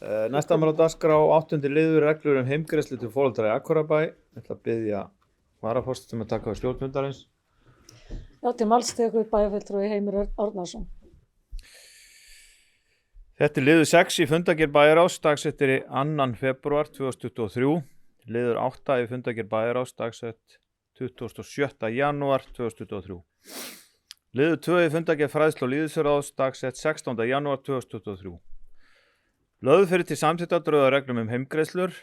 Næsta mál á dagskrá 8. liður reglur heimgreiðslu til foreldra í Akureyrarbæ. Ég ætla að biðja varaforseta að taka við stjórn fundarins. Já, til máls tekur bæjarfulltrúi Heimir Örn Árnason. Þetta er liður 6 í fundargerð bæjarráðs, dagsettir 2. febrúar 2023. Liður 8 í fundargerð bæjarráðs, dagsett 27. janúar 2023. Liður 2 í fundargerð fræðslu og lýðheilsuráðs, dagsett 16. janúar 2023. Lögð fyrir til samþykktar drög að reglum heimgreiðslur.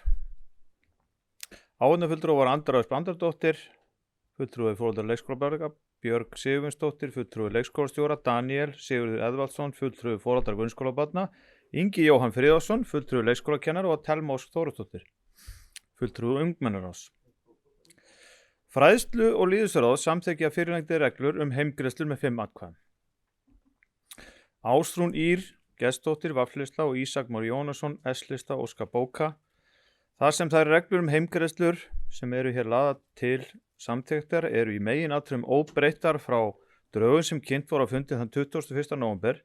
Áheyrnarfulltrúi var Andra Ösp Andradóttir, fulltrúi foreldra leikskólabarna Björg Sigurvinsdóttir, fulltrúi leikskólastjóra Daniel Sigurður Eðvaldsson, fulltrúi foreldra grunnskólabarna Ingi Jóhann Friðjónsson, fulltrúi leikskólakennara og Thelma Ósk Þórodóttir, fulltrúi ungmennaráðs. Fræðslu og lýðheilsuráð samþykkja fyrirliggjandi reglur heimgreiðslur með 5 atkvæðum. Ásrún Ýr Gestsdóttir, V-lista og Ísak Már Jónasson, S-lista, Óskar bóka. Þar sem þær reglur heimgreiðslur sem eru hér lagðar til samþykktar eru í meginatriðum óbreyttar frá drögum sem kynnt voru á fundi þann 21. nóvember,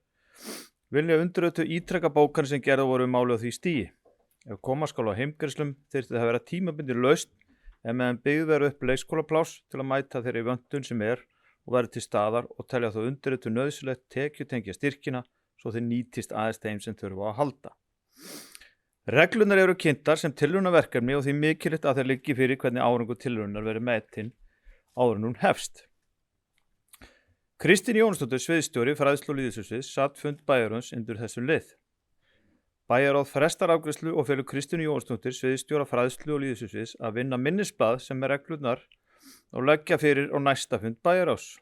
vilja undirrita ítreka bókan sem gerða voru málið á því stigi. Ef koma skal á heimgreiðslum þyrfti það að vera tímabundin lausn en meðan byggð verður upp leikskólapláss til að mæta þeirri vöntun sem og verður til staðar og telja þá undirritu nauðsynlegt tekjutengja styrkina svo þeir nýtist aðeins þeim sem þurfa að halda. Reglunar eru kynntar sem tilraunaverkefni og því mikilvægt að þeir liggi fyrir hvernig árangur tilraunar verður metinn áður en hún hefst. Kristín Jónsdóttir, sviðsstjóri fræðslu og lýðheilsusviðs, sat fund bæjarráðs undir þessum lið. Bæjarráð frestar afgreiðslu og felur Kristín Jónsdóttir, sviðsstjóra fræðslu og lýðheilsusviðs, að vinna minnisblað sem reglurnar og leggja fyrir á næsta fund bæjarráðs.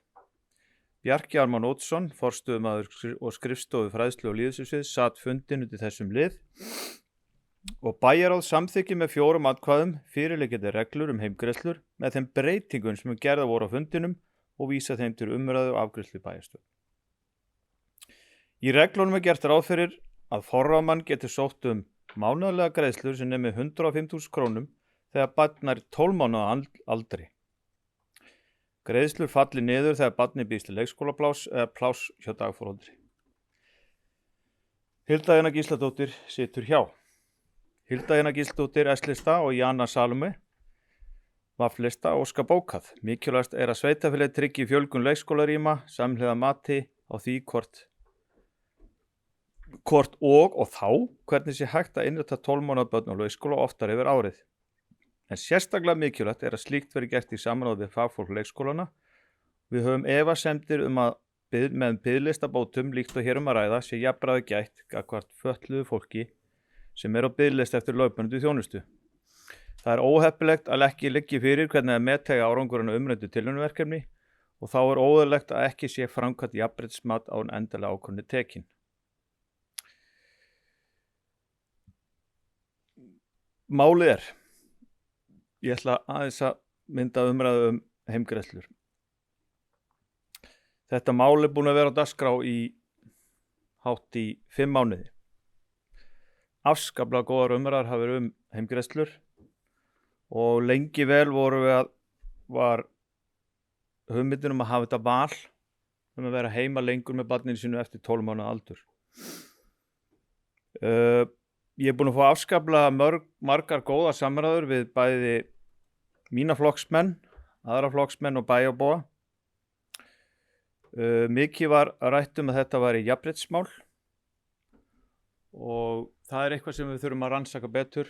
Bjarki Ármann Oddsson, forstöðumaður og skrifstofu fræðslu og lýðheilsusviðs, sat fundinn undir þessum lið og bæjarráð samþykki með 4 atkvæðum fyrirliggjandi reglur heimgreiðslur með þeim breytingum sem gerðar voru á fundinum og vísa þeim til umræðu og afgreiðslu í bæjarstjórn. Í reglunum gert ráð fyrir að forráðamenn geti sótt mánaðarlega greiðslur sem nemi 105.000 krónum þegar barn nær 12 mánaða aldri. Greiðslur falli niður þegar barnið býðst til leikskólapláss eða pláss hjá dagforeldri. Hilda Jana Gísladóttir situr hjá. Hilda Jana Gísladóttir, S-lista og Jana Salome, V-lista og Óskar bókað. Mikilvægast að sveitarfélagið tryggi fjölgun leikskólarýma samhliða mati á því hvort og þá hvernig sé hægt að innræta 12 mánaða börn á leikskóla oftar yfir árið. En sérstaklega mikilvægt að slíkt verði gert í samráði við fagfólk leikskólana. Við höfum efasemdir að með biðlistabótum líkt og hér að ræða sé jafnræði gætt gagnvart fötluðu fólki sem á biðlista eftir lögbundinni þjónustu. Það óheppilegt að ekki liggi fyrir hvernig að meta árangurinn á umræddu tilraunaverkefni og þá óeðlilegt að ekki sé framkvæmt jafnréttismat áður en endanleg ákvörðun tekin. Málið ég ætla aðeins að mynda umræðu heimgreiðslur. Þetta mál búin að vera á dagskrá í hátt í 5 mánuði. Afskaplega góðar umræður hafa verið heimgreiðslur og lengi vel var hugmyndin að hafa þetta val að vera heima lengur með barninu sínu eftir 12 mánaða aldur. Ég búin að fá afskaplega margar góðar samræður við bæði mína flokksmenn, aðra flokksmenn og bæjarbúa. Mikið var rætt að þetta væri jafnréttismál og það eitthvað sem við þurfum að rannsaka betur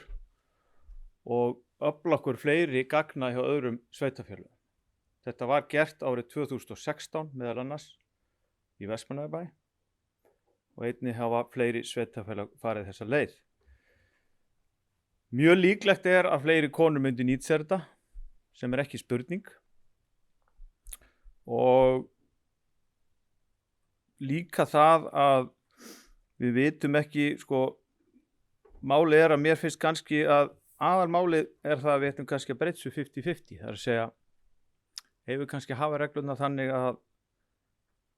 og öfla okkur fleiri gagna hjá öðrum sveitarfélögum. Þetta var gert árið 2016 meðal annars í Vestmannaeyjabæ og einnig hafa fleiri sveitarfélög farið þessa leið. Mjög líklegt að fleiri konur myndi nýta sér þetta, sem ekki spurning. Og líka það að við vitum ekki, málið að mér finnst kannski að aðalmálið það að við ættum kannski að breyta þessu 50-50. Það að segja, hefur kannski hafa reglurnar þannig að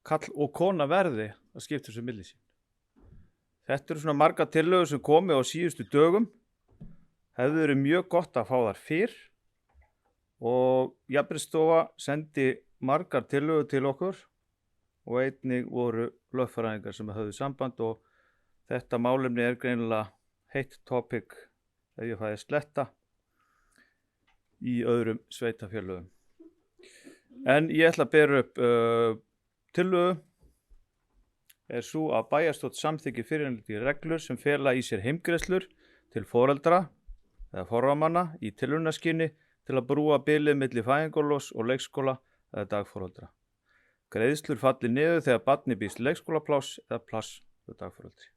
kall og kona verði að skipta þessu milli sín. Þetta eru svona margar tillögur sem komu á síðustu dögum. Hefði verið mjög gott að fá þar fyrr og Jafnréttisstofa sendi margar tillögur til okkur og einnig voru lögfræðingar sem höfðu samband og þetta málefni greinilega heitt topic ef ég fæði sletta í öðrum sveitafélögum. En ég ætla að bera upp tillögu er svo að bæjarstjórn samþykki fyrirliggjandi reglur sem fela í sér heimgreiðslur til foreldra eða forráðamanna í tilraunaskyni til að brúa bilið milli fæðingarorlofs og leikskóla eða dagforeldra. Greiðslur falli niður þegar barni býðst leikskólapláss eða pláss hjá dagforeldri.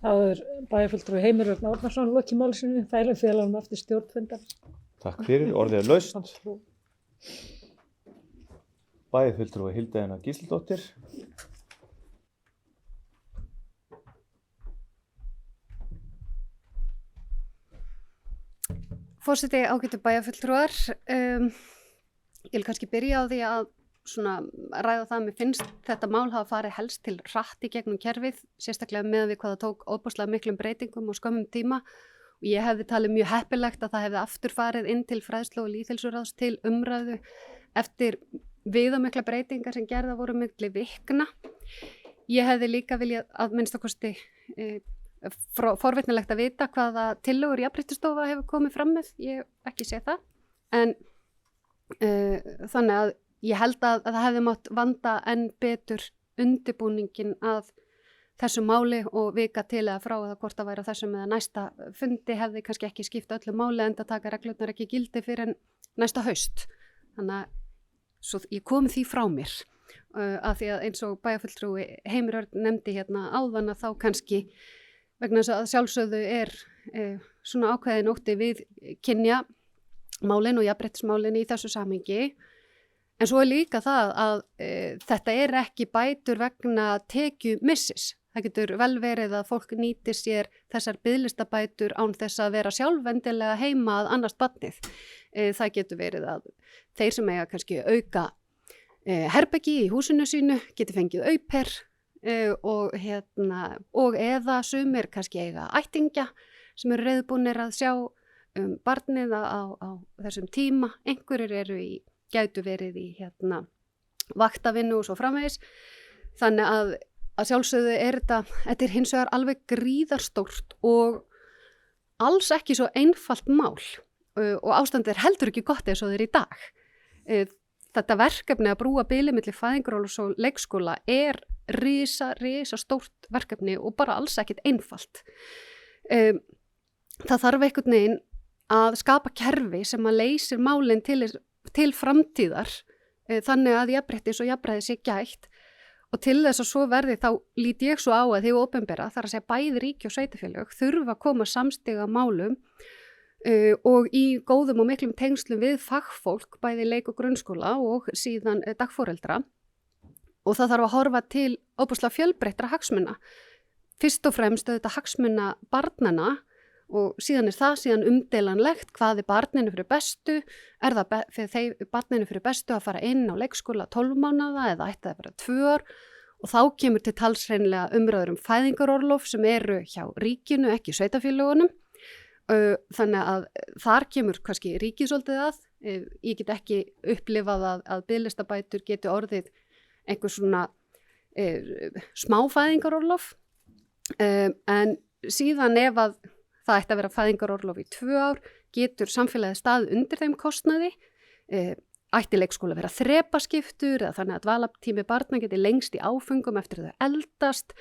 Það bæjarfulltrúi Heimir Örn Árnason lokið máli sínu, færum félagunum eftir stjórnfundar. Takk fyrir, orðið er laust. Bæjarfulltrúi Hilda Einar Gísladóttir. Forseti, ágætu bæjarfulltrúar, ég vil kannski byrja á því að ræða það að mér finnst þetta mál hafa farið helst til hratt í gegnum kerfið, sérstaklega með við hvað það tók ofboðslega miklum breytingum og skömmum tíma. Og ég hefði talið mjög heppilegt að það hefði aftur farið inn til fræðslu og lýðheilsuráðs til umræðu eftir viðamikla breytingar sem gerða voru milli vikna. Ég hefði líka viljað að minnstakosti forvitnilegt að vita hvaða tillögur Jafnréttisstofa hefur komið fram með, ég hef ekki séð það, en þannig að ég held að það hefði mátt vanda enn betur undirbúningin að þessu máli og vika til eða frá eða hvort það væri á þessum eða næsta fundi hefði kannski ekki skipt öllu máli en það taka reglurnar ekki gildi fyrir en næsta haust. Þannig að svo ég kom því frá mér af því að eins og bæjarfulltrúi Heimir Örn nefndi hérna áðan að þá kannski vegna þess að sjálfsögðu svona ákveðin ótti við kynjamálin og jafnréttismálin í þessu samhengi. En svo líka það að þetta ekki bætur vegna tekjumissis. Það getur vel verið að fólk nýti sér þessar biðlistabætur án þess að vera sjálfendilega heima að annast barnið. Það getur verið að þeir sem eiga kannski auka herbergi í húsinu sínu geti fengið au pair og eða sumir kannski eiga ættingja sem eru reiðubúnir að sjá barnið á þessum tíma. Einhverjir gætu verið í vaktavinnu og svo framvegis. Þannig að sjálfsögðu þetta hins vegar alveg gríðarstórt og alls ekki svo einfalt mál og ástandið heldur ekki gott eins og þeir í dag. Þetta verkefni að brúa bilið milli fæðingarorlofs og leikskóla risa stórt verkefni og bara alls ekkit einfalt. Það þarf einhvern veginn að skapa kerfi sem að leysir málin til framtíðar þannig að jafnréttis og jafnræði sé gætt og til þess að svo verði þá lít ég svo á að þau opinbera, þar að segja bæði ríki og sveitarfélög þurfa að koma samstiga málum og í góðum og miklum tengslum við fagfólk bæði leik og grunnskóla og síðan dagforeldra og það þarf að horfa til óbúslega fjölbreyttra hagsmuna. Fyrst og fremst þetta hagsmuna barnanna og síðan síðan umdeilanlegt hvað barninu fyrir bestu, það fyrir barninu fyrir bestu að fara inn á leikskóla 12 mánaða eða ætti það bara 2 ár og þá kemur til talsreinlega umræður fæðingarorlof sem eru hjá ríkinu, ekki sveitarfélögunum. Þannig að þar kemur kannski ríkið svolítið að, ég get ekki upplifað að biðlistabætur geti orðið einhver svona smáfæðingarorlof en síðan ef að það ætti að vera fæðingarorlof í 2 ár, getur samfélagið staðið undir þeim kostnaði, ætti leikskóla að vera þrepaskiptur eða þannig að dvalartími barna geti lengst í áföngum eftir þau eldast,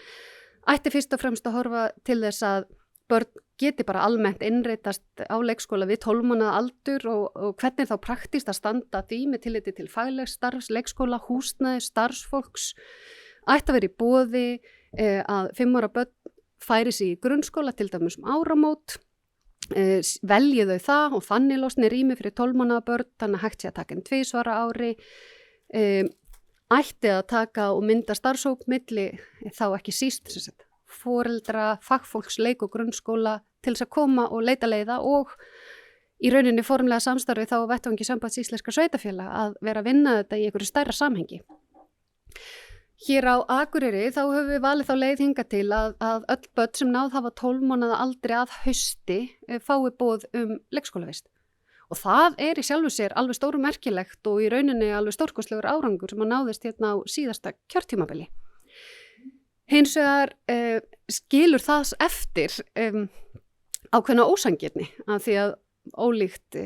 ætti fyrst og fremst að horfa til þess að börn geti bara almennt innreitast á leikskóla við 12 mánaða aldur og hvernig þá praktískt að standa því með tilliti til faglegs starfs, leikskóla, húsnæði, starfsfólks, ætti að vera í boði að 5 ára börn færi sig í grunnskóla til dæmis áramót, velji þau það og þannig losni rými fyrir 12 mánaða börn, þannig að hægt sé að taka 2 ára ári, ætti að taka og mynda starfshóp milli þá ekki síst foreldra, fagfólks, leik og grunnskóla til þess að koma og leita leiða og í rauninni formlega samstarfi þá vettvangi Sambands íslenskra sveitarfélaga að vera að vinna þetta í einhverju stærra samhengi. Hér á Akureyri þá höfum við valið þá leið hingað til að öll börn sem náð hafa 12 mánaða aldri að hausti fái boð leikskólavist. Og það í sjálfu sér alveg stórmerkilegt og í rauninni alveg stórkostlegur árangur sem að náðist hérna á síðasta kjörtímabili. Hins vegar skilur það eftir ákveðna ósangirni af því að ólíkt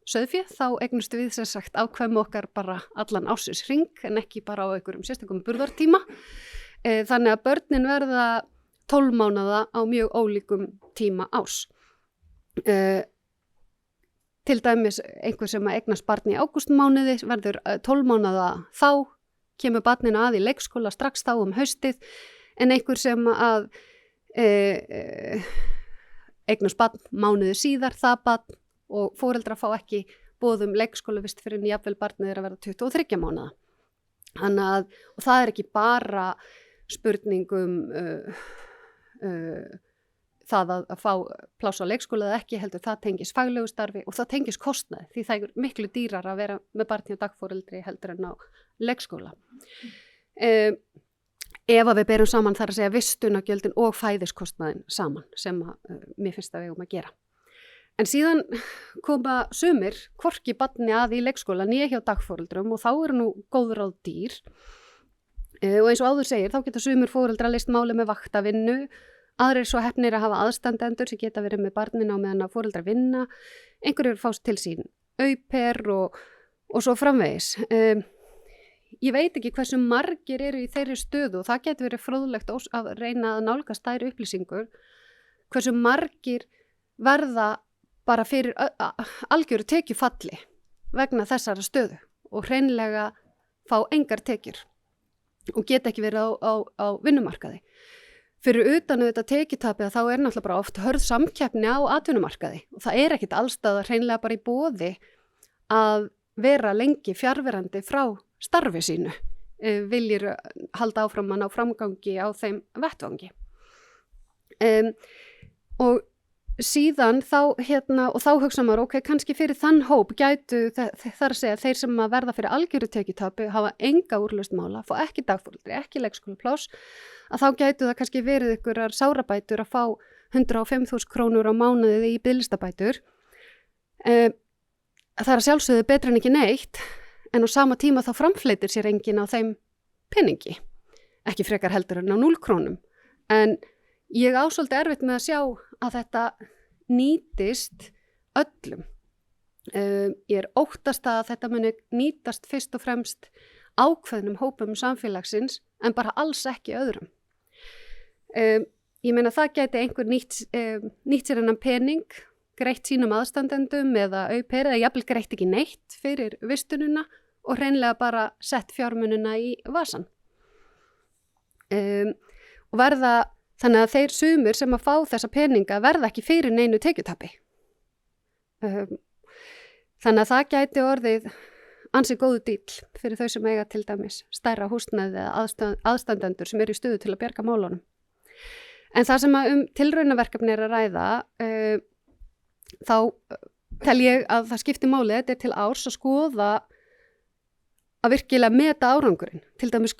sauðfé þá eignustu við sem sagt ákveðum okkar bara allan ársins hring en ekki bara á einhverjum sérstökum burðartíma. Þannig að börnin verða 12 mánaða á mjög ólíkum tíma árs. Til dæmis einhver sem eignast barn í ágústmánuði verður 12 mánaða þá, kemur barninu að í leikskóla strax þá haustið, en einhver sem að eignast barn mánuði síðar, það barn og foreldrar fá ekki boðum leikskólavist fyrir en jafnvel barnið að vera 23 mánaða. Þannig að, og það ekki bara spurningum það að fá pláss á leikskóla eða ekki, heldur það tengis faglegu starfi og það tengis kostnaði því það miklu dýrar að vera með barni og dagforeldri heldur en á leikskóla. Ef að við berum saman þar að segja vistunargjöldin og fæðiskostnaðin saman sem mér finnst að við eigum að gera. En síðan koma sumir hvorki barni að í leikskóla né hjá dagforeldrum og þá nú góð ráð dýr. Og eins og áður segir þá geta sumir foreldrar leyst máli með vaktavinnu. Aðrir svo heppnir að hafa aðstandendur sem geta verið með barnina á meðan að foreldrar vinna. Einhverjir fást til sín au pair og svo framvegis. Ég veit ekki hversu margir eru í þeirri stöðu og það getur verið fróðlegt að reyna að nálgast þær upplýsingur. Hversu margir verða bara fyrir algjöru tekjufalli vegna þessara stöðu og hreinlega fá engar tekjur og geta ekki verið á vinnumarkaði. Fyrir utan auðvitað tekjutapið þá náttúrulega bara oft hörð samkeppni á atvinnumarkaði og það ekkert allstaðar hreinlega bara í boði að vera lengi fjarverandi frá starfi sínu, viljir halda áfram að ná framgangi á þeim vettvangi. Og síðan þá og þá hugsa maður, ok, kannski fyrir þann hóp gætu þar að segja þeir sem að verða fyrir algjöru tekjutapi hafa enga úrlausn mála, fá ekki dagforeldri, ekki leikskólapláss, að þá gætu það kannski verið einhverjar sárabætur að fá 105.000 krónur á mánuði í biðlistabætur. Það að sjálfsögðu betra en ekki neitt, en á sama tíma þá framfleytir sér enginn á þeim peningi, ekki frekar heldur en á 0 krónum. En ég á svolítið erfitt með að sjá að þetta nýtist öllum. Ég óttast að þetta muni nýtast fyrst og fremst ákveðnum hópum samfélagsins en bara alls ekki öðrum. Ég meina það gæti einhver nýtt sér hennan pening, greitt sínum aðstandendum eða au pair eða jafnvel greitt ekki neitt fyrir vistununa og hreinlega bara sett fjármununa í vasan. Og verða þannig að þeir sumir sem að fá þessa peninga verða ekki fyrir neinu tekjutapi. Þannig að það gæti orðið ansi góðu díll fyrir þau sem eiga til dæmis stærra húsnæði eða aðstandendur sem eru í stöðu til að bjarga málunum. En það sem að tilraunaverkefni að ræða, þá tel ég að það skipti máli, þetta til árs að skoða að virkilega meta árangurinn. Til dæmis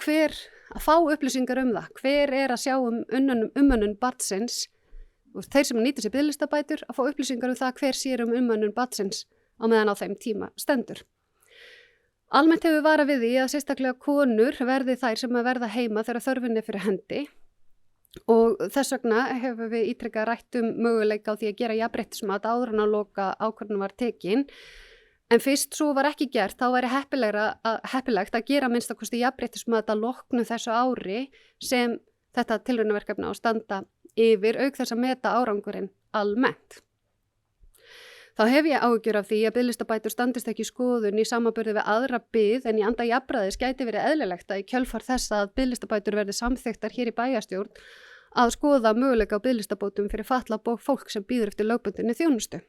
að fá upplýsingar það, hver að sjá umönnun barnsins, og þeir sem nýta sér biðlistabætur, að fá upplýsingar það hver sér umönnun barnsins á meðan á þeim tíma stendur. Almennt hefur varað við því að sérstaklega konur verði þær sem að verða heima þegar þörfin fyrir hendi og þess vegna hefur við ítrekað rætt möguleika á því að gera jafnréttismat áður en að loka ákvörðun var tekin. En fyrst svo var ekki gert, þá væri heppilegt að gera minnstakosti jafnréttismat að loknu þessu ári sem þetta tilraunaverkefni á að standa yfir auk þess að meta árangurinn almennt. Þá hef ég áhyggjur af því að biðlistabætur standist ekki skoðun í samanburði við aðra bið en í anda jafnræðis gæti verið eðlilegt að í kjölfar þess að biðlistabætur verði samþykktar hér í bæjarstjórn að skoða möguleika á biðlistabótum fyrir fatlað fólk sem býður eftir lögbundinni þjónustu.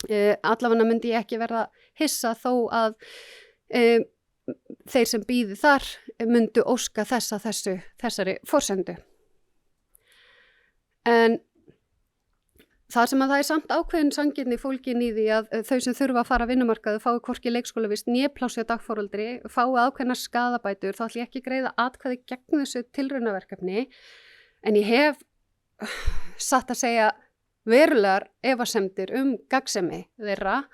Allavega myndi ég ekki verða hissa þó að þeir sem býði þar myndu óska þessari forsendu. En það sem að það samt ákveðin sanngirni fólgin í því að þau sem þurfa að fara að vinnumarkaðu fái hvorki leikskólavist né pláss hjá dagforeldri, fái ákveðnar skaðabætur, þá ætla ég ekki að greiða atkvæði gegn þessu tilraunaverkefni, en ég hef satt að segja verulegar efasemdir gagnsemi þeirra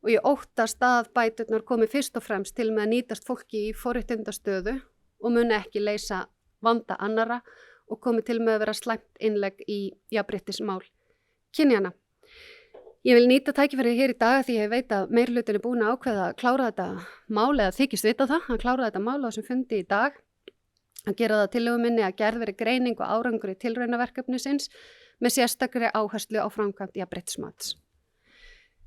og ég óttast að bæturnar komi fyrst og fremst til með að nýtast fólki í forréttindastöðu og muni ekki leysa vanda annara og komið til með að vera slæmt innlegg í jafnréttismál kynjana. Ég vil nýta tækifærið hér í dag því ég veit að meirihlutin búin að ákveða að klára þetta mál eða þykist vita það, að klára þetta mál á þessum fundi í dag, að gera það tillögu minni að gerð veri greining og árangur í tilraunaverkefnisins með sérstakri áherslu á framkvæmd jafnréttismats.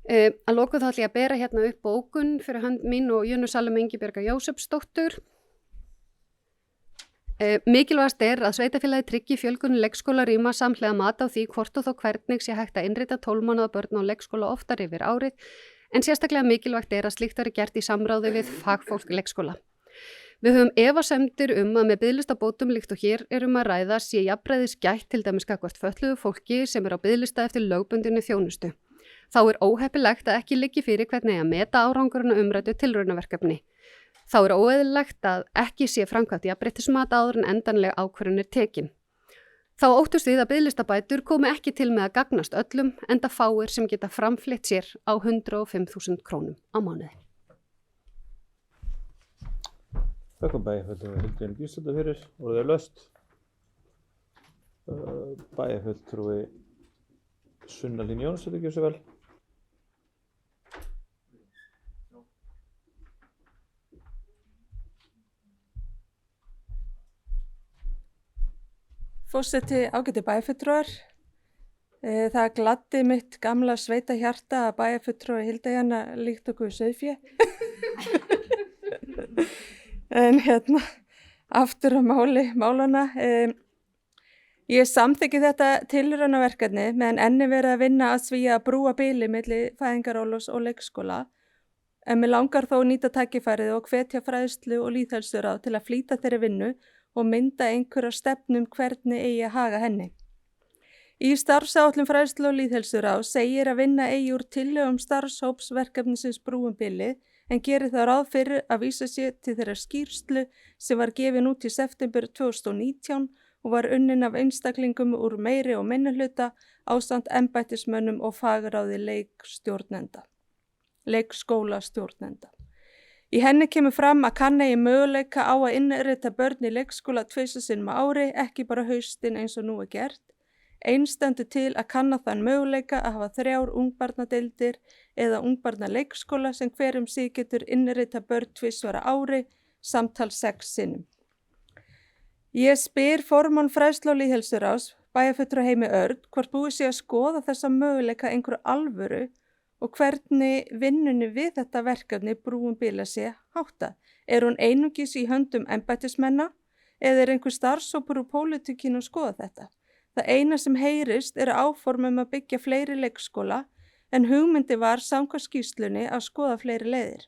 Að lokum þá ætla ég að bera hérna upp bókun fyrir hönd mín og Jönu Salome Ingibjargar Jósepsdóttur. Mikilvægast að sveitarfélagið tryggi fjölgun leikskólarýma samhliða mat á því hvort og þó hvernig sé hægt að innrita 12 mánaða börn á leikskóla oftar yfir árið, en sérstaklega mikilvægt að slíkt veri gert í samráði við fagfólk leikskóla. Við höfum efasemdir að með biðlistabótum líkt og hér að ræða sé jafnræðis gætt til dæmis gagnvart fötluðu fólki sem á biðlista eftir lögbundinni þjónustu. Þá óheppilegt að ekki liggi fyrir hvernig að meta árangurinn á umræddu tilraunaverkefni. Þá óeðlilegt að ekki sé framkvæmt jafnréttismat áður en endanleg ákvörðun tekin. Þá óttust við að biðlistabætur komi ekki til með að gagnast öllum, enda fáir sem geta framfleytt sér á 105.000 krónum á mánuði. Þakka bæjarfulltrúi Hildur Gísladóttur fyrir, voru þeir laust. Bæjarfulltrúi Sunna Lín Jónsdóttir, gjörðu svo vel. Forseti, ágæti bæjarfulltrúar. Það gladdi mitt gamla sveitahjarta að bæjarfulltrúi Hilda hérna líkt okkur sauðfé. En aftur á málana. Ég samþykki þetta tilraunaverkefni meðan enn verið að vinna að því að brúa bili milli fæðingarorlofs og leikskóla. En mig langar þó að nýta tækifærið og hvetja fræðslu og lýðheilsuráð til að flýta þeirri vinnu og mynda einhverja stefnum hvernig eigi að haga henni. Í starfsáætlun fræðslu og lýðheilsuráðs segir að vinna eigi úr tillögum starfshópsverkefnisins brúum bilið en gerir það ráð fyrir að vísa sér til þeirra skýrslu sem var gefin út í september 2019 og var unnin af einstaklingum úr meiri og minnihluta ásamt embættismönnum og fagráði leikskólastjórnenda. Í henni kemur fram að kann eigi möguleika á að innrita börn í leikskóla 2 sinnum á ári, ekki bara haustin eins og nú gert. Eins stendur til að kanna þann möguleika að hafa 3 ungbarnadeildir eða ungbarnaleikskóla sem hver sig getur innrita börn 2 á ári, samtals 6 sinnum. Ég spyr formann fræðslu og lýðheilsuráðs, bæjarfulltrúa Heimi Örn, hvort búið sé að skoða þessa möguleika einhverju alvöru og hvernig vinnunni við þetta verkefni brúum bila sé háttað. Hún einungis í höndum embættismenna eða einhver starfshópur úr pólitíkinu að skoða þetta? Það eina sem heyrist áform að byggja fleiri leikskóla en hugmyndi var samkvæmt skýrslunni að skoða fleiri leiðir.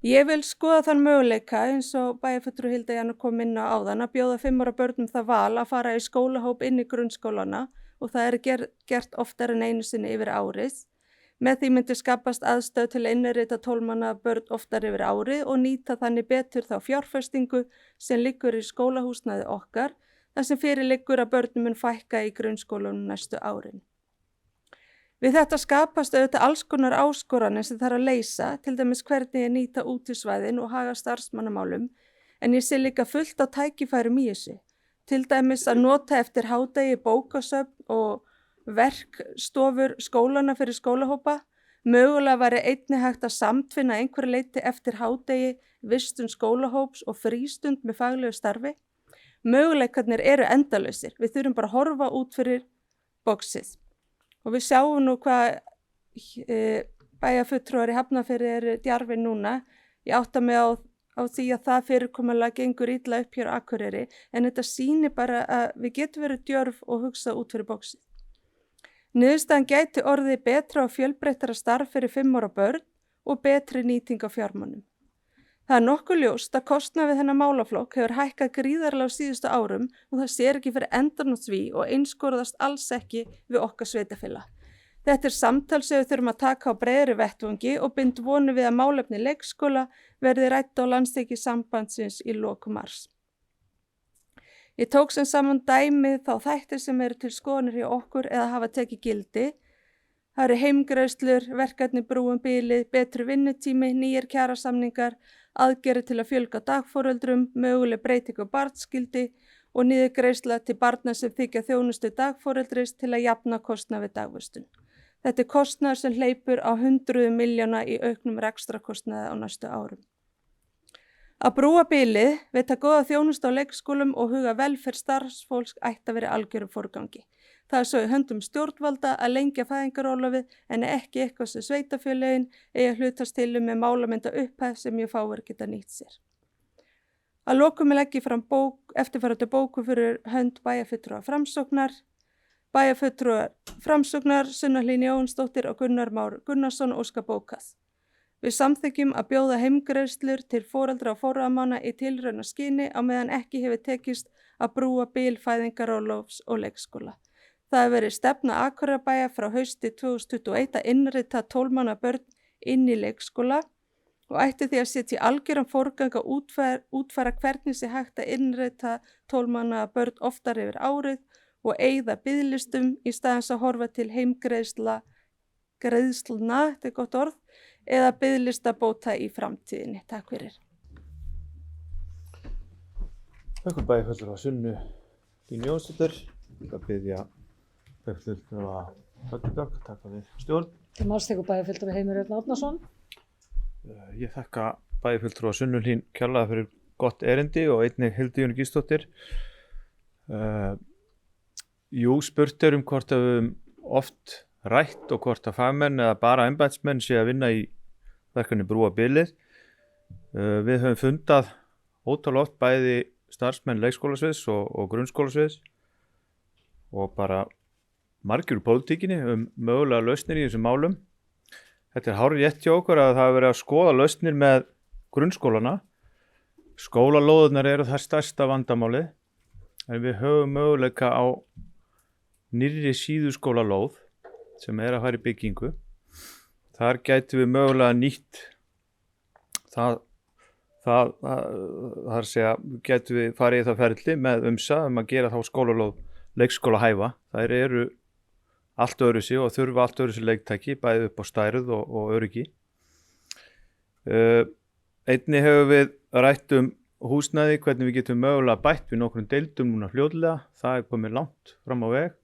Ég vil skoða þann möguleika eins og bæjarfulltrúi Hilda kom inn á áðan að bjóða 5 ára börnum það val að fara í skólahóp inn í grunnskólana og það gert oftar en einu sinni yfir árið. Með því myndi skapast aðstöð til að innrita 12 mánaða börn oftar yfir árið og nýta þannig betur þá fjárfestingu sem liggur í skólahúsnæði okkar, þar sem fyrir liggur að börnum mun fækka í grunnskólunum næstu árin. Við þetta skapast auðvitað alls konar áskoranir sem þarf að leysa, til dæmis hvernig ég nýta útisvæðin og haga starfsmannamálum, en ég sé líka fullt á tækifærum í þessu. Til dæmis að nota eftir hádegi bókasöfn og verkstofur skólana fyrir skólahópa. Mögulega væri einnig hægt að samtvinna einhverju leyti eftir hádegi vistun skólahóps og frístund með faglegu starfi. Möguleikarnir eru endalausir. Við þurfum bara að horfa út fyrir boxið. Og við sjáum nú hvað bæjarfulltrúar í Hafnarfirði eru djarfir núna. Ég átta mig á því að það fyrirkomulag gengur illa upp hér á Akureyri, en þetta sýnir bara að við getum verið djörf og hugsa út fyrir boxið. Niðurstaðan gæti orðið betra og fjölbreyttara starf fyrir 5 ára börn og betri nýting á fjármunum. Það er nokkuð ljóst að kostnaður við þennan málaflokk hefur hækkað gríðarlega á síðustu árum og það sér ekki fyrir endan á því og einskorðast alls ekki við okkar sveitarfélag. Þetta samtal sem við þurfum að taka á breiðari vettvangi og bind vonu við að málefni leikskóla verði rætt á landsþingi sambandsins í lok mars. Ég tók sem saman dæmi þá þættir sem eru til skoðunar hjá okkur eða hafa tekið gildi. Það eru heimgreiðslur, verkefni brúum bilið, betri vinnutími, nýjar kjarasamningar, aðgerðir til að fjölga dagforeldrum, möguleg breytingu á barnsskyldi og niðurgreiðsla til barna sem þykja þjónustu dagforeldris til að jafna kostnað við dagvistun. Þetta er kostnaður sem hleypur á 100 milljóna í auknum rekstrakostnaði á næstu árum. Að brúa bilið, veita góða þjónustu á leikskólum og huga velferð starfsfólks ætti að vera algjörum forgangi. Það er svo í höndum stjórnvalda að lengja fæðingarorlofið en ekki eitthvað sem sveitarfélögin eigi að hlutast til með málamynda upphæð sem mjög fáir geta nýtt sér. Að lokum legg ég fram eftirfarandi bóku fyrir hönd bæjarfulltrúa Framsóknar. Bæjarfulltrúar Framsóknar, Sunna Hlín Jóhannsdóttir og Gunnar Már Gunnarsson óska bókað. Við samþykjum að bjóða heimgreiðslur til foreldra og forráðamanna í tilraunaskyni á meðan ekki hefur tekist að brúa bil fæðingarorlofs og leikskóla. Það hefur verið stefna Akureyrarbæjar frá hausti 2021 að innrita 12 mánaða börn inn í leikskóla og ætti því að setja í algjöran forgang að útfæra hvernig sé hægt að innrita 12 mánaða börn oftar yfir árið og eyða biðlistum í staðins að horfa til heimgreiðslna, þetta er gott orð, eða biðlistabóta í framtíðinni. Takk fyrir. Takk bæjarfulltrúa Sunnu Hlín Jóhannsdóttir. Að biðja bæjarfulltrúa Höllubjörg að taka við stjórn. Til máls tekur bæjarfulltrúi Heimir Örn Árnason. Ég þakka bæjarfulltrúa Sunnu Hlín kærlega fyrir gott erindi og einnig Hildi Jónu Gísladóttir. Spurt er hvort að við oft rætt og hvort að fagmenn eða bara embættismenn sé að vinna í verkefni brúa bilið. Við höfum fundað ótal oft bæði starfsmenn leikskólasviðs og grunnskólasviðs og bara margir úr pólitíkinni mögulega lausnir í þessum málum. Þetta er hárrétt hjá okkur að það hafi verið að skoða lausnir með grunnskólana. Skólalóðurnar eru það stærsta vandamálið en við höfum möguleika á nýrri síðuskólalóð sem er að fara í byggingu. Þar gætum við mögulega nýtt það er að segja, gætum við farið í það ferli með að gera þá skólalóð leikskóla hæfa. Þær eru allt öðruvísi og þurfa allt öðruvísi leiktæki, bæði upp á stærð og öryggi. Einnig hefur við rætt húsnæði, hvernig við getum mögulega bætt við nokkrum deildum núna fljótlega. Það er komið langt fram á veg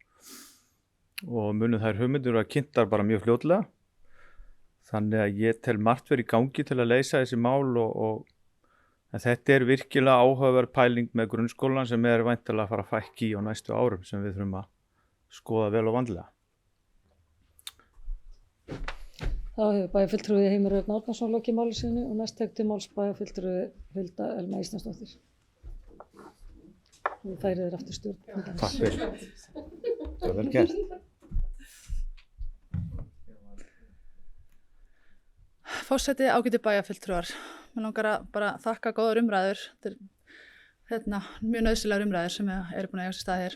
og munum þær hugmyndir að kynntar bara mjög fljótlega. Þannig að ég tel margt verið í gangi til að leysa þessi mál en þetta er virkilega áhugaverð pæling með grunnskólan sem er væntanlega að fara að fækka í á næstu árum sem við þurfum að skoða vel og vandlega. Þá hefur bæjarfulltrúi Heimir Örn Árnason lokið máli sínu og næst tekur til máls bæjarfulltrúi Hulda Elma Íslandsdóttir. Þú færið þér aftur stjórn. Takk fyrir. Það er vel gert. Forseti, ágæti bæjarfulltrúar. Mér langar að bara þakka góðar umræður. Þetta er mjög nauðsynlegar umræður sem eru búin að eiga sér stað hér.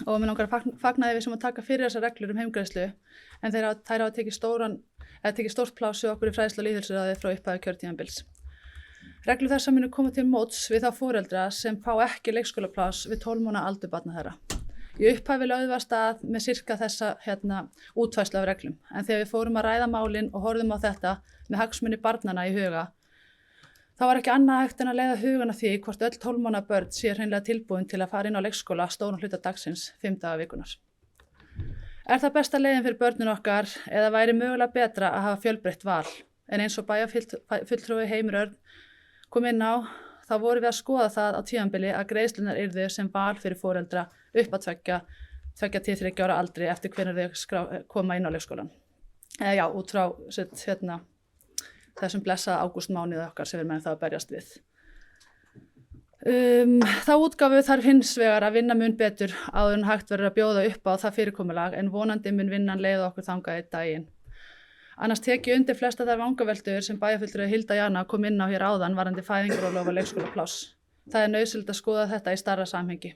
Og mér langar að fagna því við sem að taka fyrir þessar reglur heimgreiðslu en þær hafa tekið stórt pláss við okkur í fræðslu- og lýðheilsuráði frá upphafi kjörtímabils. Reglur þessar munu koma til móts við þá foreldra sem fá ekki leikskólapláss við 12 mánaða aldur barna þeirra. Í upphafi lögðum við af stað með sirka þessa útfærslu af reglum en þegar við fórum að ræða málin og horfðum á þetta með hagsmuni barnanna í huga þá var ekki annað hægt en að leiða hugan að því hvort öll 12 mánaða börn sé hreinlega tilbúin til að fara inn á leikskóla stóran hluta dagsins 5 daga vikunar. Er það besta leiðin fyrir börnin okkar eða væri mögulega betra að hafa fjölbreytt val en eins og bæjarfulltrúi Heimir Örn kom inn á þá vorum við að skoða það á tímabili að greiðslurnar yrðu sem val fyrir foreldra upp að 2 til 3 ára aldri eftir hvenær þau koma inn á leikskólan. Út frá þessum blessaða ágústmánuði okkar sem við erum það að berjast við. Þá útgáfu þarf hins vegar að vinna mun betur áður en hægt verður að bjóða upp á það fyrirkomulag en vonandi mun vinnan leiða okkur þangað einn daginn. Annars tek ég undir flesta þær vangaveltur sem bæjarfulltrúi Hilda Jana kom inn á hér áðan varðandi fæðingarorlof og leikskólapláss. Það er nauðsynlegt að skoða þetta í stærra samhengi.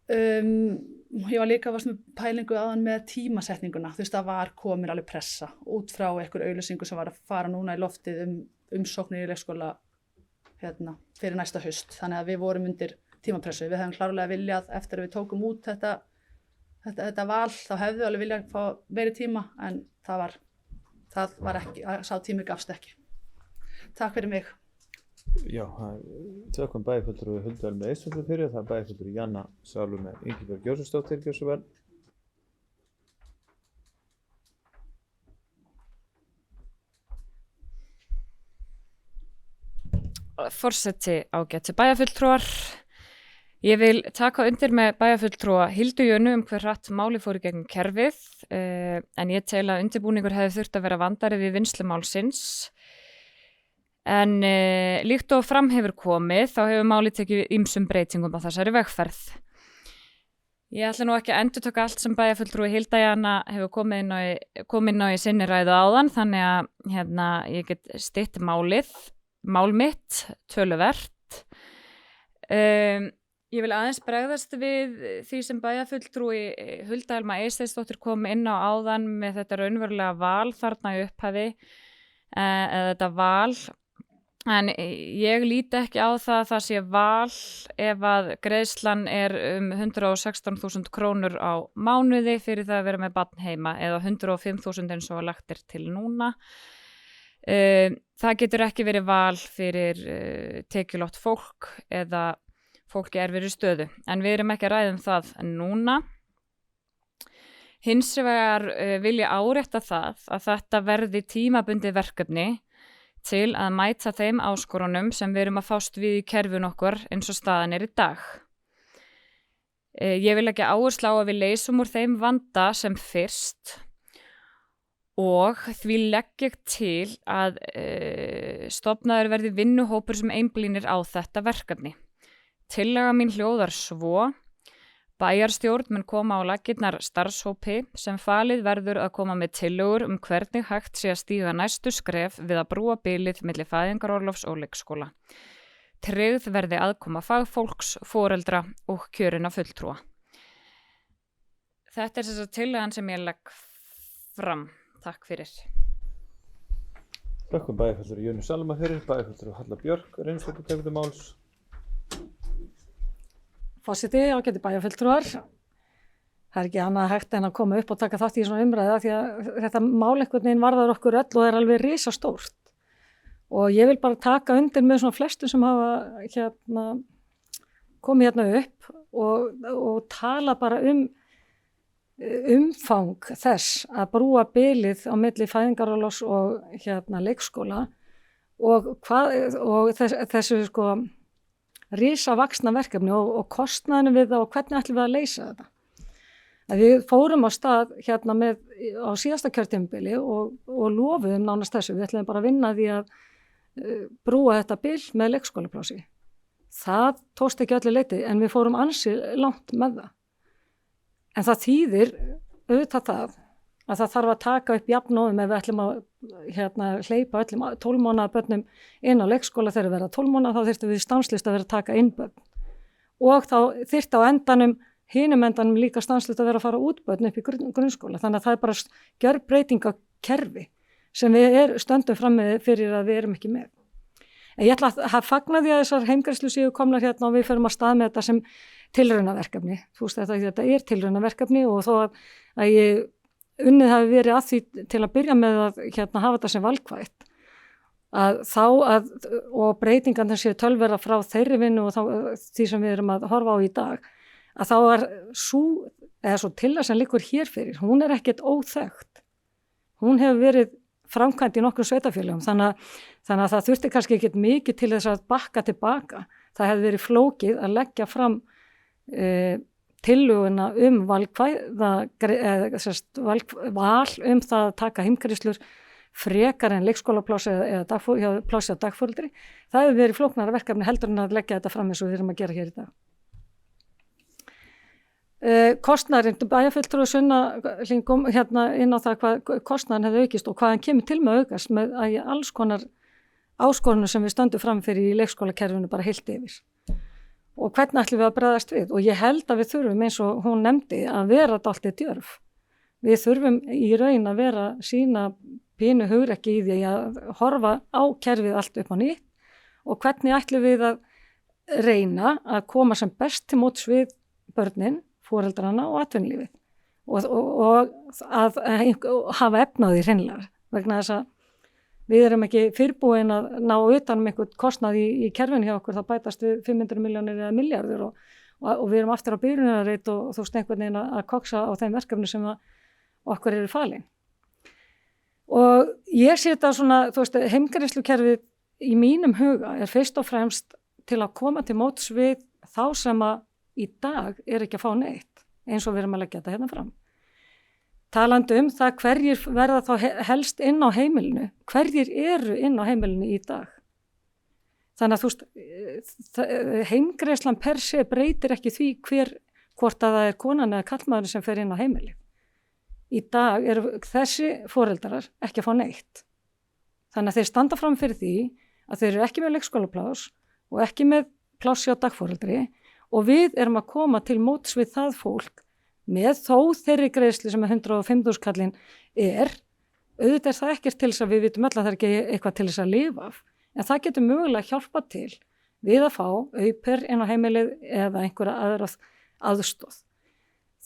Ég var líka með pælingu áðan með tímasetninguna. Það var komin alveg pressa út frá einhver auglýsingu sem var að fara núna í loftið umsóknir í leikskóla fyrir næsta haust. Þannig að við vorum undir tímapressu. Við hefum klárlega viljað eftir að við tókum út þetta þetta val, þá hefðu alveg viljað fá meiri tíma en það var ekki, sá tími gafst ekki. Takk fyrir mig. Já, þökkum bæjarfulltrúi Huldu Elmu Eysteinsdóttur fyrir, það bæjarfulltrúi Janna Salome Ingibjörg Jósefsdóttir, gjörðu svo vel. Forseti ágæti bæjarfulltrúar. Ég vil taka undir með bæjarfulltrúa Hildu Jönu hver hratt máli fór í gegnum kerfið, en ég tel að undirbúningur hefði þurft að vera vandari við vinnslu málsins. En líkt og fram hefur komið, þá hefur málið tekið ýmsum breytingum á þessari vegferð. Ég ætla nú ekki að endurtaka allt sem bæjarfulltrúi Hilda Jana hefur komið inn á í sinni ræðu áðan, þannig að ég get stytt mál mitt, töluvert. Ég vil aðeins bregðast við því sem bæjarfulltrúi Hulda Elma Eysteinsdóttir kom inn á áðan með þetta raunverulega val þarna í upphafi, eða þetta val. En ég líti ekki á það sé val ef að greiðslan er 116.000 krónur á mánuði fyrir það að vera með barn heima eða 105.000 eins og lagt er til núna. Það getur ekki verið val fyrir tekjulátt fólk eða fólki erfiðri stöðu, en við erum ekki að ræða það núna. Hins vegar vil ég árétta það að þetta verði tímabundið verkefni til að mæta þeim áskorunum sem við erum að fást við í kerfin okkur eins og staðan er í dag. Ég vil ekki áherslu á að við leysum úr þeim vanda sem fyrst og því legg ég til að stofnaður verði vinnuhópur sem einblínir á þetta verkefni. Tillaga mín hljóðar svo: bæjarstjórn mun koma á laggirnar starfshópi sem falið verður að koma með tillögur hvernig hægt sé að stíga næstu skref við að brúa bilið milli fæðingarorlofs og leikskóla. Tryggð verði aðkoma fagfólks, foreldra og kjörinna fulltrúa. Þetta er þess að tillagan sem ég legg fram. Takk fyrir. Þökkum bæjarfulltrúi Jönu Salome fyrir, bæjarfulltrúi Halla Björk Reynisdóttir tekur til máls. Forseti ágæti bæjarfulltrúar. Það er ekki annað hægt en að koma upp og taka þátt í svona umræða því að þetta mál einhvern veginn varðar okkur öll og er alveg risastórt. Og ég vil bara taka undir með svona flestum sem hafa komið hérna upp og tala bara umfang þess að brúa bilið á milli fæðingarorlofs og leikskóla og þessu risavaxna verkefni og kostnaðinu við það og hvernig ætlum við að leysa þetta. Að við fórum á stað á síðasta kjörtímabili og lofuðum nánast þessu. Við ætlum bara að vinna því að brúa þetta bil með leikskólaplási. Það tókst ekki öllu leyti en við fórum ansi langt með það. En það þýðir auðvitað að það þarf að taka upp jafnóðum ef við ætlum að hleypa öllum 12 mánaða börnum inn á leikskóla þegar verða 12 mánaða, þá þyrftum við stanslist að vera að taka inn börn. Og þá þyrfti á hinum endanum líka stanslist að vera að fara út börn upp í grunnskóla. Þannig að það er bara gjörbreyting á kerfi sem við stöndum fram með fyrir að við erum ekki með. En ég ætla að fagna því að þessar heimgreiðslur séu komnar og við förum að stað með þetta sem tilraunaverkefni. Þú veist þetta er tilraunaverkefni og þó að ég unnið hafi verið að því til að byrja með að hafa þetta sem valkvætt og breytingarnir séu tölverða frá þeirri vinnu og því sem við erum að horfa á í dag, að þá er svo tillaga sem liggur hér fyrir, hún er ekkert óþekkt. Hún hefur verið framkvæmt í nokkrum sveitarfélögum, þannig að það þurfti kannski ekkert mikið til þess að bakka tilbaka. Það hefði verið flókið að leggja fram tillöguna val það að taka heimgreiðslur frekar en leikskólapláss eða pláss á dagforeldri. Það hefur verið flóknara verkefni heldur en að leggja þetta fram eins og við erum að gera hér í dag. Kostnaðurinn, bæjarfulltrúi Sunna kom inn á það hvað kostnaðurinn hefði aukist og hvað hann kemur til með að aukast með alls konar áskorunum sem við stöndum fram fyrir í leikskólakerfinu bara heilt yfir. Og hvernig ætlum við að bregðast við? Og ég held að við þurfum, eins og hún nefndi, að vera dálítið djörf. Við þurfum í raun að sýna pínu hugrekki í því að horfa á kerfið allt upp á nýtt og hvernig ætlum við að reyna að koma sem best til móts við börnin, foreldrana og atvinnulífið. og að hafa efnaði hreinlega vegna þess að við erum ekki fyrirbúin að ná utan einhvern kostnað í kerfinu hjá okkur, þá bætast við 500 milljónir eða milljarður og við erum aftur á byrjunarreit og þú veist einhvern veginn að koksa á þeim verkefni sem okkur eru falin. Og ég sé þetta svona, þú veist, heimgreiðslukerfið í mínum huga er fyrst og fremst til að koma til móts við þá sem að í dag er ekki að fá neitt, eins og við erum að leggja þetta hérna fram. Talandi það hverjir verða þá helst inn á heimilinu, hverjir eru inn á heimilinu í dag. Þannig að þú veist, heimgreiðslan per se breytir ekki því hvort að það er konan eða karlmaðurinn sem fer inn á heimili. Í dag eru þessi foreldrar ekki að fá neitt. Þannig að þeir standa fram fyrir því að þeir eru ekki með leikskólapláss og ekki með pláss hjá dagforeldri og við erum að koma til móts við það fólk með þó þeirri greiðslu sem 105.000 kallinn auðvitað það ekkert til þess að við vitum öll að það ekki eitthvað til þess að lifa af, en það getur mögulega hjálpa til við að fá auper inn á heimilið eða einhverja aðra aðstoð.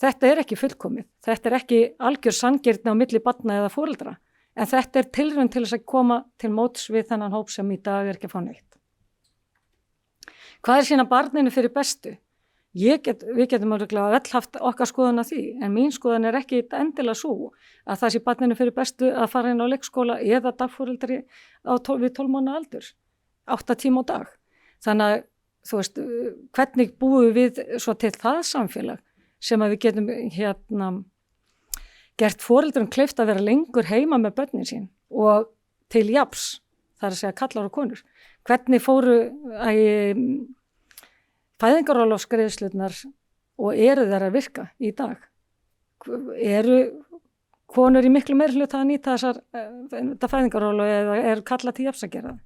Þetta er ekki fullkomið, þetta er ekki algjör sanngirni á milli barna eða foreldra, en þetta er tilraun til þess að koma til móts við þennan hóp sem í dag er ekki að fá neitt. Hvað er sína barninu fyrir bestu? Við getum alveg öll haft okkar skoðun af því, en mín skoðun er ekki endilega svo að það sé barninu fyrir bestu að fara inn á leikskóla eða dagforeldri við 12 mánaða aldur, 8 tíma á dag. Þannig að, þú veist, hvernig búum við svo til það samfélag sem að við getum gert foreldrum kleift að vera lengur heima með börnin sín og til jafns, það er að segja kallar og konur. Hvernig fóru fæðingarorlofsgreiðslurnar og eru þær að virka í dag? Eru konur í miklu meiri hluta að nýta þetta fæðingarorlof eða eru kallað til jafns að gera það?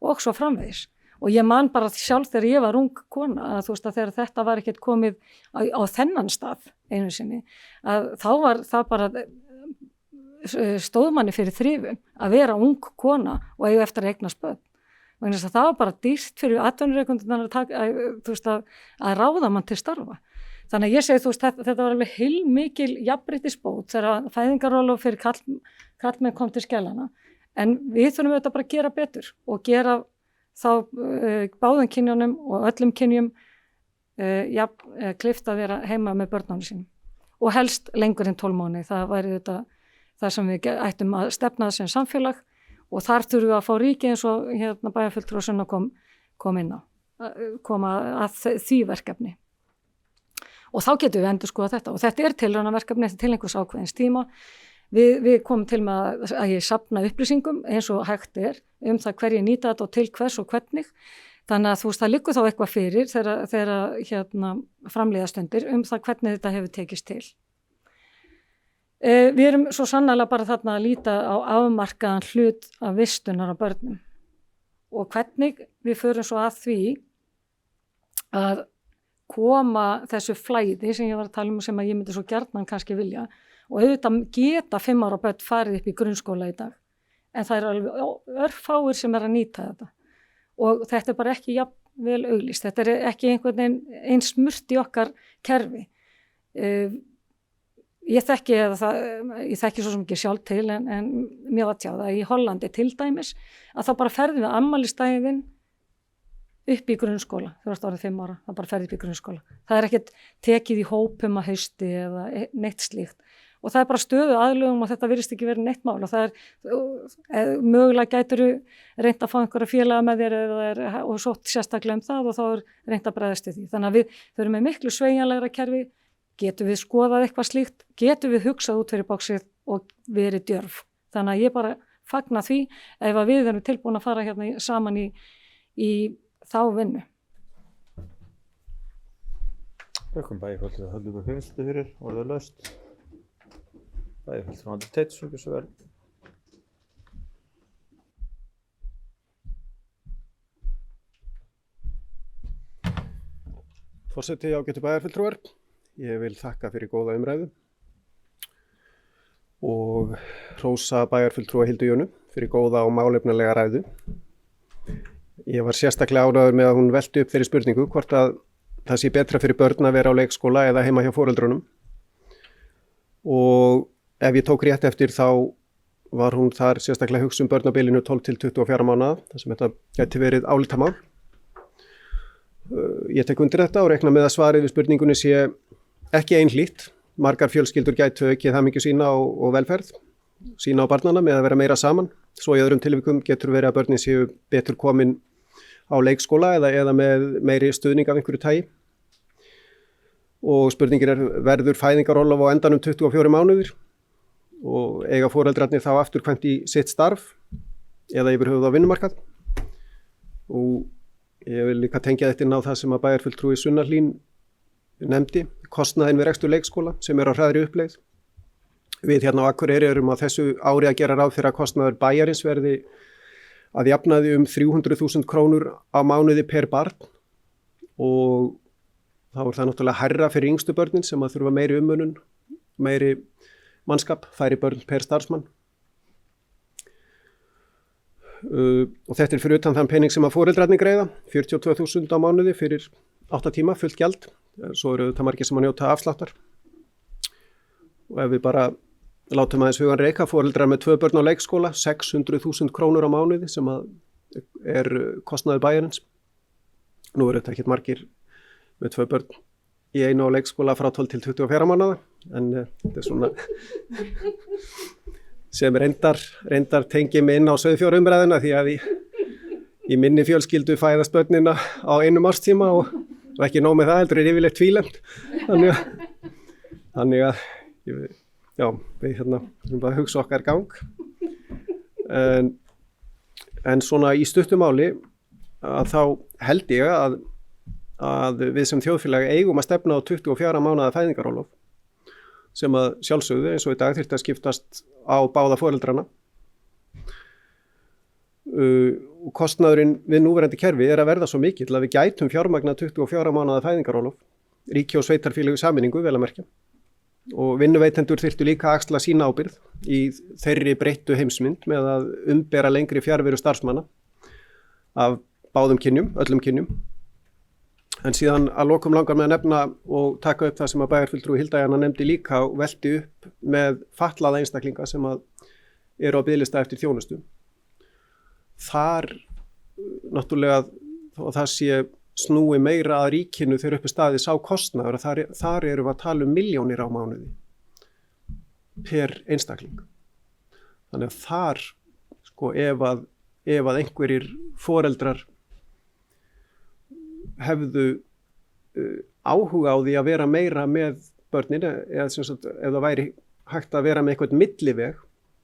Og svo framvegis. Og ég man bara sjálf þegar ég var ung kona að þú veist að þegar þetta var ekkert komið á þennan stað einu sinni, að þá var það bara stóðmanni fyrir þrifum að vera ung kona og eiga eftir að eignast börn. Það var bara dýrt fyrir atvinnurekendur að ráða mann til starfa. Þannig að ég segi, þú veist, þetta var alveg heilmikil jafnréttisbót þegar fæðingarorlof fyrir karlmenn kom til skellana. En við þurfum auðvitað bara að gera betur og gera þá báðum kynjunum og öllum kynjum kleift að vera heima með börnunum sínum. Og helst lengur en 12 mánuði. Það væri þetta það sem við ættum að stefna sem samfélag og þar þurfum við að fá ríki eins og bæjarfulltrúar Sunna kom inn á, koma að því verkefni. Og þá getum við endurskoðað þetta og þetta er tilraunaverkefni eftir til einhvers ákveðins tíma. Við komum til með að ég safna upplýsingum eins og hægt er það hverju nýta þetta og til hvers og hvernig. Þannig að þú veist það liggur þá eitthvað fyrir þegar framleiða stundir það hvernig þetta hefur tekist til. Við erum svo sannarlega bara þarna að líta á afmarkaðan hlut af vistunar á börnum og hvernig við förum svo að því að koma þessu flæði sem ég var að tala um og sem að ég myndi svo gjarnan kannski vilja og auðvitað geta 5 ára börn farið upp í grunnskóla í dag en það er alveg örfáir sem að nýta þetta og þetta er bara ekki jafn vel auglýst, þetta er ekki einhvern veginn eins smurt í okkar kerfi. Ég þekki svo sem ekki sjálf til en mér var tjáð að í Hollandi til dæmis að þá bara ferðum við afmælisdaginn upp í grunnskóla, þú veist árið 5 ára, það bara ferði upp í grunnskóla. Það er ekkert tekið í hópum að hausti eða neitt slíkt og það er bara stöðu aðlögum og þetta virðist ekki verið neitt mál og það er mögulega gætur reynt að fá einhverja félaga með þér og svo sérstaklega það og þá er reynt að bregðast því. Þannig að við þurfum með miklu sveigjanlegra kerfi. Getum við skoðað eitthvað slíkt, getum við hugsað út fyrir bóksið og verið djörf. Þannig að ég bara fagna því ef að við erum tilbúin að fara hérna saman í þá vinnu. Velkom bæjarfulltrúi Höllu Guðmundsdóttur fyrir orðalaust. Bæjarfulltrúi Andri Teitsson, gjörðu svo vel. Forseti ágætu bæjarfulltrúar. Ég vil þakka fyrir góða umræðu og hrósa bæjarfulltrúa Hildu Jönu fyrir góða og málefnalega ræðu. Ég var sérstaklega ánægður með að hún velti upp fyrir spurningu hvort að það sé betra fyrir börn að vera á leikskóla eða heima hjá foreldrunum. og ef ég tók rétt eftir þá var hún þar sérstaklega hugsa börn á bilinu 12 til 24 mánaða, þar sem þetta gæti verið álitamál. Ég tek undir þetta og rekna með að svarið við spurningunni sé ekki einhlítt. Margar fjölskyldur gætu aukið hamingju sína og velferð, sína á barnana með að vera meira saman. Svo í öðrum tilvikum getur verið að börnin séu betur komin á leikskóla eða með meiri stuðning af einhverju tagi. Og spurningin verður fæðingarorlof á endanum 24 mánuðir og eiga foreldrarnir þá afturkvæmt í sitt starf eða yfir höfuð á vinnumarkað. Og ég vil líka tengja þetta inn á það sem að bæjarfulltrúi Sunnahlín nefndi, kostnaðinn við rekstur leikskóla sem á hraðri uppleið. Við hérna á Akureyri erum á þessu ári að gera ráð fyrir að kostnaður bæjarins verði að jafnaði 300.000 krónur á mánuði per barn og þá er það náttúrulega hærra fyrir yngstu börnin sem að þurfa meiri umönnun, meiri mannskap, færri börn per starfsmann. Og þetta er fyrir utan þann pening sem að foreldrarnir greiða, 42.000 á mánuði fyrir 8 tíma, fullt gjald. Svo eru þetta margir sem að njóta afsláttar. Og ef við bara látum aðeins hugan reika, foreldrar með 2 börn á leikskóla, 600.000 krónur á mánuði sem að er kostnaður bæjarins. Nú eru þetta ekkert margir með 2 börn í einu á leikskóla frá 12 til 24 mánaða, en þetta er svona sem reyndar tengi mig inn á sauðfjárumræðuna því að í minni fjölskyldu fæðast börnina á einum árstíma og ekki nóg með það heldur yfirleitt tvílent. Þannig að já, við hérna bara hugsa okkar gang. En svona í stuttu máli að þá held ég að við sem þjóðfélag eigum að stefna á 24 mánaða fæðingarorlof sem að sjálfsögðu eins og í dag þyrfti að skiptast á báða foreldrana. Og kostnaðurinn við núverandi kerfi er að verða svo mikill að við gætum fjármagna 24 mánaða fæðingarorlof, ríki og sveitarfélög í sameiningu vel að merkja. Og vinnuveitendur þyrftu líka að axla sína ábyrgð í þeirri breyttu heimsmynd með að umbera lengri fjarveru starfsmanna af báðum kynjum, öllum kynjum. En síðan að lokum langar með að nefna og taka upp það sem að bæjarfulltrúi Hilda Jana nefndi líka og velti upp með fatlaða einstaklinga sem að eru á biðlista eftir þjónustu. Þar náttúrulega og það sé snúi meira að ríkinu þegar uppi staðið sá kostnaður að þar eru við að tala milljónir á mánuði per einstakling. Þannig að þar sko ef að einhverjir foreldrar hefðu áhuga á því að vera meira með börnin eða sem sagt ef það væri hægt að vera með eitthvað milliveg.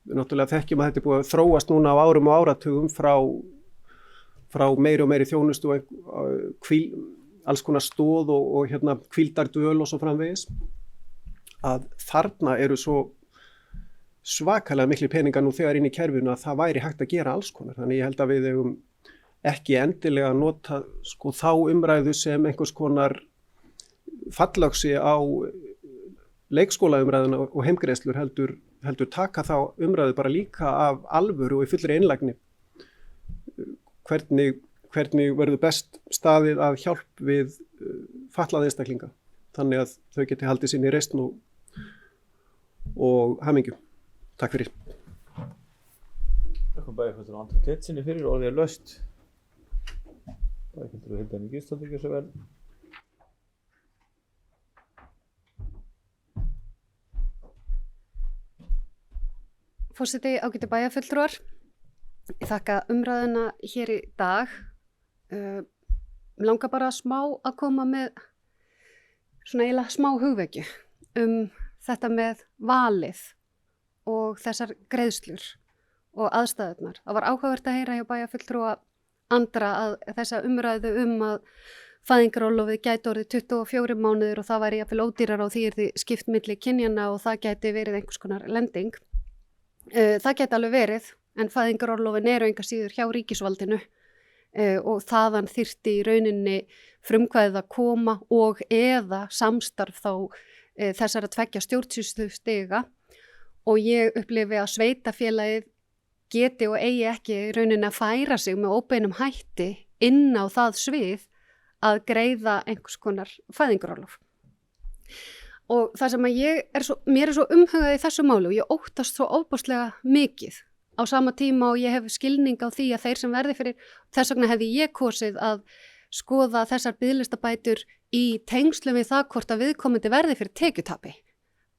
Við náttúrulega þekkjum að þetta er búið að þróast núna á árum og áratugum frá meiri og meiri þjónustu og alls konar stóð og hérna hvíldardvöl og svo framvegis. Að þarna eru svo svakalega miklu peningar nú þegar inn í kerfinu að það væri hægt að gera alls konar. Þannig ég held að við eigum ekki endilega að nota sko þá umræðu sem einhvers konar fallöxi á leikskólaumræðuna og heimgreiðslur heldur taka þá umræðu bara líka af alvöru og í fullri einlægni. Hvernig verður best staðið að hjálp við fatlaða einstaklinga þannig að þau geti haldið sinni í reisn og hamingju. Takk fyrir. Takk bæjarfulltrúi Andra Teitssyni fyrir orðið laust. Bæjarfulltrúi Hilda Jana Gísladóttir gjörðu svo vel. Forseti, ágætu bæjarfulltrúar, ég þakka umræðuna hér í dag. Mig langar bara smá að koma með svona eiginlega smá hugvekju þetta með valið og þessar greiðslur og aðstæðurnar. Það var áhugavert að heyra hjá bæjarfulltrúa Andra að þessa umræðu að fæðingarorlofið gæti orðið 24 mánuðir og það væri jafnvel ódýrar og því yrði skipt milli kynjanna og það gæti verið einhvers konar lending. Það gæti alveg verið, en fæðingarorlofin eru enga síður hjá ríkisvaldinu og þaðan þyrfti í rauninni frumkvæðið að koma og eða samstarf þá þessara 2 stjórnsýslustiga og ég upplifi að sveitarfélagið geti og eigi ekki í rauninni að færa sig með óbeinum hætti inn á það svið að greiða einhvers konar fæðingarorlof. Og það sem að mér er svo umhugað í þessu máli og ég óttast svo ofboðslega mikið á sama tíma og ég hef skilning á því að þeir sem verði fyrir, þess vegna hefði ég kosið að skoða þessar biðlistabætur í tengslum við það hvort að viðkomandi verði fyrir tekjutapi.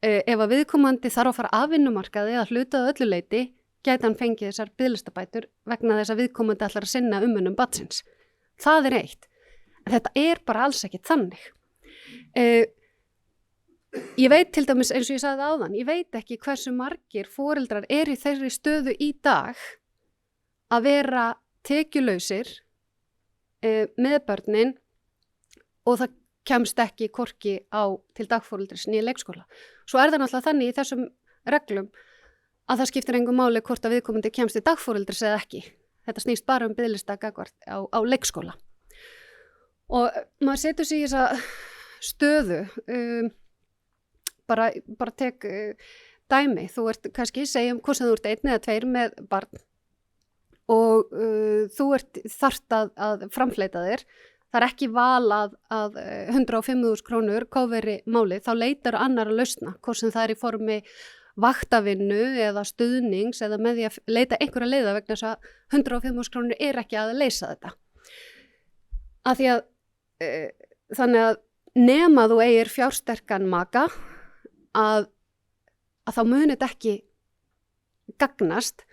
Ef að viðkomandi þarf að fara af vinnumarkaði eða hlutað öllu leyti, gæti hann fengið þessar biðlistabætur vegna þess að viðkomandi ætlar að sinna umönnum barnsins. Það er eitt. En þetta er bara alls ekkit þannig. Ég veit til dæmis, eins og ég sagði áðan, ég veit ekki hversu margir foreldrar eru í þeirri stöðu í dag að vera tekjulausir með börnin og það kemst ekki hvorki til dagforeldris nýja leikskóla. Svo er það náttúrulega þannig í þessum reglum að það skiptir engu máli hvort að viðkomandi kemst til dagforeldris eða ekki. Þetta snýst bara biðlista gagnvart á leikskóla. Og maður setur sig í þessa stöðu, bara tek dæmi, þú ert kannski, segjum hvort sem þú ert 1 eða 2 með barn og þú þarft að framfleyta þér, það er ekki val að 105.000 krónur kofveri máli, þá leitar annar að lausna, hvort sem það er í formi vaktavinnu eða stuðnings eða með því að leita einhverja leiða vegna þess að 105.000 krónur er ekki að leysa þetta. Af því að þannig að nema þú eigir fjársterkan maka að þá muni þetta ekki gagnast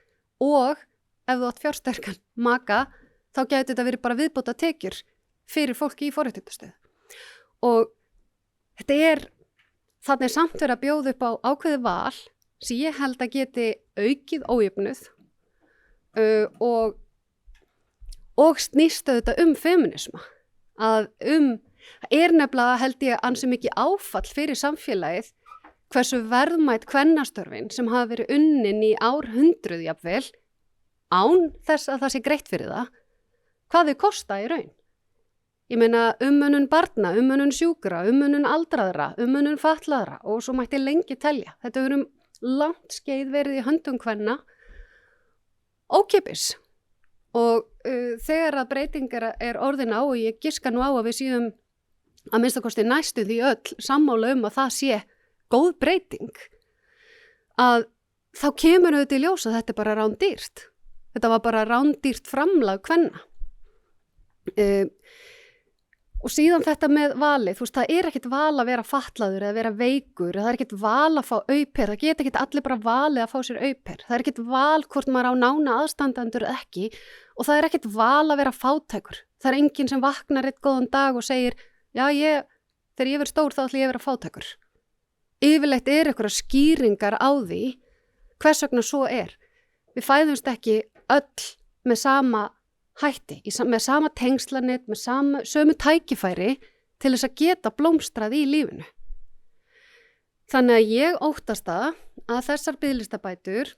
og ef þú átt fjársterkan maka þá gæti þetta verið bara viðbóta tekjur fyrir fólki í forréttindastöðu. Og þannig er samt verið að bjóða upp á ákveðið val sem ég held að geti aukið ójöfnuð og snýst auðvitað feminisma. Það er nefnilega held ég ansi mikið áfall fyrir samfélagið hversu verðmæt kvennastörfin sem hafa verið unnin í árhundruð jafnvel án þess að það sé greitt fyrir það, hvað þau kosta í raun. Ég meina umönnun barna, umönnun sjúkra, umönnun aldraðra, umönnun fatlaðra og svo mætti lengi telja. Þetta hefur langt skeið verið í höndum kvenna ókeypis og þegar að breytingar er orðin á og ég giska nú á að við séum að minnsta kosti næstu því öll sammála að það sé góð breyting, að þá kemur auðvitað í ljós að þetta er bara rándýrt. Þetta var bara rándýrt framlag kvenna. Og síðan þetta með valið, þú veist, það er ekkert val að vera fatlaður eða vera veikur, það er ekkert val að fá au-pair, það geta ekkert allir bara valið að fá sér au-pair, það er ekkert val hvort maður á nána aðstandendur eða ekki og það er ekkert val að vera fátækur. Það er enginn sem vaknar einn góðan dag og segir, já, þegar ég verð stór þá ætla ég að vera fátækur. Yfirleitt er einhverjar skýringar á því hvers vegna svo er. Við fæðumst ekki öll með sama hætti, með sama tengslanett, með sömu tækifæri til þess að geta blómstrað í lífinu. Þannig að ég óttast að þessar biðlistabætur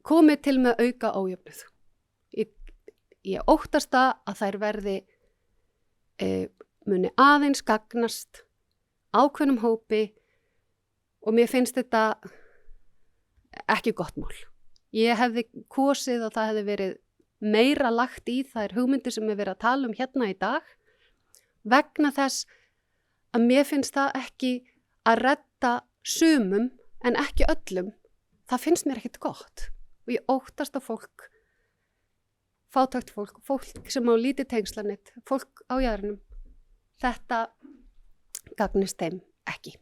komi til með auka ójöfnuð. Ég óttast að þær verði muni aðeins gagnast ákveðnum hópi og mér finnst þetta ekki gott mál. Ég hefði kosið að það hefði verið meira lagt í þær hugmyndir sem við verið að tala hérna í dag vegna þess að mér finnst það ekki að redda sumum en ekki öllum. Það finnst mér ekkert gott og ég óttast að fólk, fátækt fólk sem á lítið tengslanett, fólk á jaðrinum, þetta gagnist þeim ekki.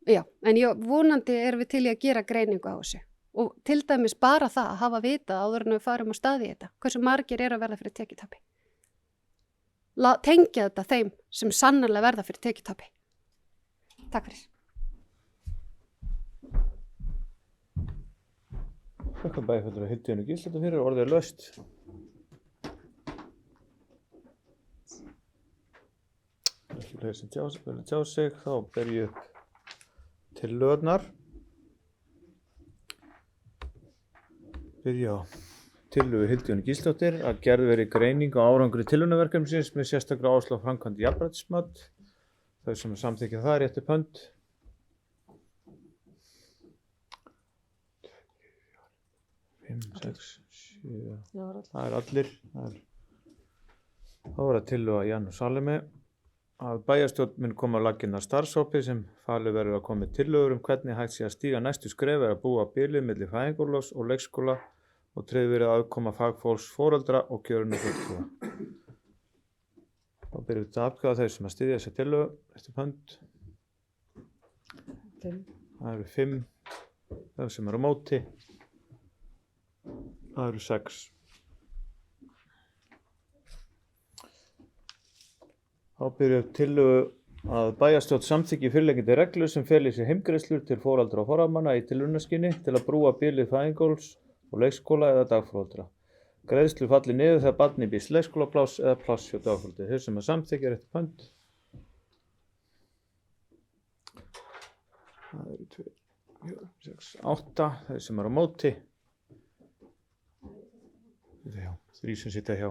Já, en vonandi erum við til í að gera greiningu á þessu og til dæmis bara það að hafa vitað áður en við farum á stað í þetta, hversu margir eru að verða fyrir tekjutapi. Tengja þetta þeim sem sannarlega verða fyrir tekjutapi. Takk fyrir. Þakka bæjarfulltrúa Hildi Jönu Gísladóttur fyrir, orðið er laust. Ekki fleiri sem tjá sig, þá ber ég upp tillögurnar. Byrja á tillögu Hildi Jönu Gísladóttur að gerð verið greining á árangri tilraunaverkefnisins með sérstaklega áherslu á framkvæmd jafnréttismat. Þau sem samþykkja það rétt upp hönd. 5, 6, 7, það er allir. Þá er það tillöga Jannu Salemi að bæjarstjórn mun koma á laggirnar starfshópi sem falið verður að koma með tillögur hvernig hægt sé að stíga næstu skref að búa bilið milli fæðingarorlofs og leikskóla og tryggð verið aðkoma fagfólks, foreldra og kjörinu fulltrúa. Þá byrjum við að afgreiða þau sem að styðja þessa tillögu eftir hönd. Það eru 5, þau sem eru á móti. Það eru 6. Þá byrjum við tillögu að bæjarstjórn samþykki fyrirliggjandi reglur sem feli sér heimgreiðslur til foreldra og forráðamanna í tilraunaskyni til að brúa bilið fæðingarorlofs og leikskóla eða dagforeldra. Greiðslur falli niður þegar barnið býðst leikskólapláss eða pláss hjá dagforeldri. Þeir sem að samþykkja eftir hönd. Það eru 2, 4, 6, 8. Þeir sem eru á móti. 3 sem sitja hjá.